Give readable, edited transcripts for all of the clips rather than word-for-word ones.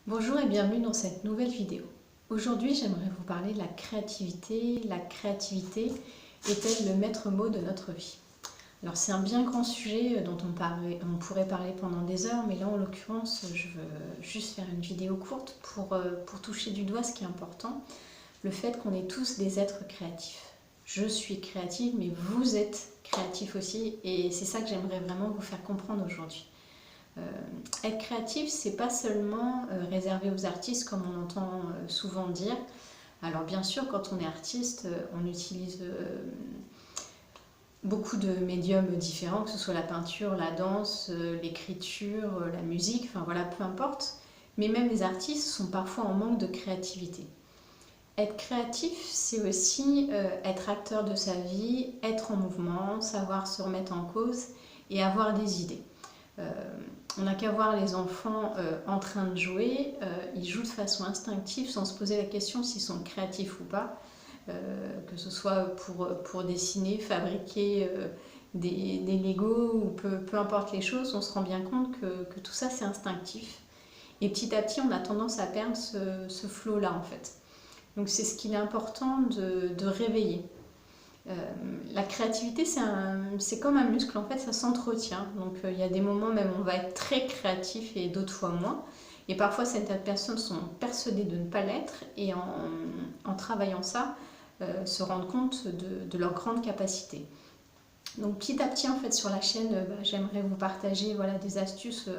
Bonjour et bienvenue dans cette nouvelle vidéo. Aujourd'hui, j'aimerais vous parler de la créativité. La créativité est-elle le maître mot de notre vie? Alors c'est un bien grand sujet dont on pourrait parler pendant des heures, mais là en l'occurrence, je veux juste faire une vidéo courte pour toucher du doigt ce qui est important, le fait qu'on est tous des êtres créatifs. Je suis créative, mais vous êtes créatif aussi, et c'est ça que j'aimerais vraiment vous faire comprendre aujourd'hui. Être créatif, c'est pas seulement réservé aux artistes comme on entend souvent dire. Alors bien sûr, quand on est artiste, on utilise beaucoup de médiums différents, que ce soit la peinture, la danse, l'écriture, la musique, enfin voilà, peu importe. Mais même les artistes sont parfois en manque de créativité. Être créatif, c'est aussi être acteur de sa vie, être en mouvement, savoir se remettre en cause et avoir des idées. On n'a qu'à voir les enfants en train de jouer, ils jouent de façon instinctive sans se poser la question s'ils sont créatifs ou pas, que ce soit pour dessiner, fabriquer des Legos ou peu importe les choses, on se rend bien compte que tout ça c'est instinctif. Et petit à petit on a tendance à perdre ce flow-là en fait. Donc c'est ce qu'il est important de réveiller. La créativité, c'est comme un muscle, en fait, ça s'entretient. Donc il y a des moments même où on va être très créatif et d'autres fois moins. Et parfois, certaines personnes sont persuadées de ne pas l'être et en travaillant ça, se rendent compte de leur grande capacité. Donc petit à petit, en fait, sur la chaîne, j'aimerais vous partager voilà, des astuces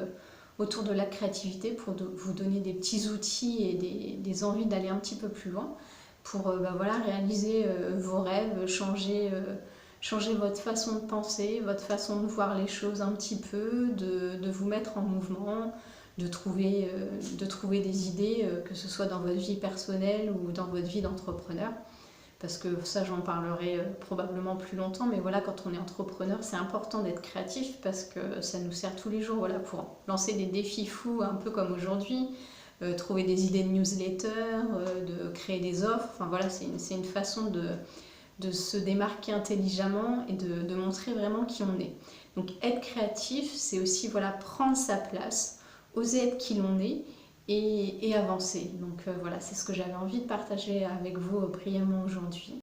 autour de la créativité pour vous donner des petits outils et des envies d'aller un petit peu plus loin pour voilà, réaliser vos rêves, changer votre façon de penser, votre façon de voir les choses un petit peu, de vous mettre en mouvement, de trouver des idées, que ce soit dans votre vie personnelle ou dans votre vie d'entrepreneur. Parce que ça, j'en parlerai probablement plus longtemps, mais voilà, quand on est entrepreneur, c'est important d'être créatif parce que ça nous sert tous les jours voilà, pour lancer des défis fous, un peu comme aujourd'hui, trouver des idées de newsletter, de créer des offres. Enfin voilà, c'est une façon de se démarquer intelligemment et de montrer vraiment qui on est. Donc être créatif, c'est aussi voilà, prendre sa place, oser être qui l'on est et avancer. Donc voilà, c'est ce que j'avais envie de partager avec vous brièvement aujourd'hui.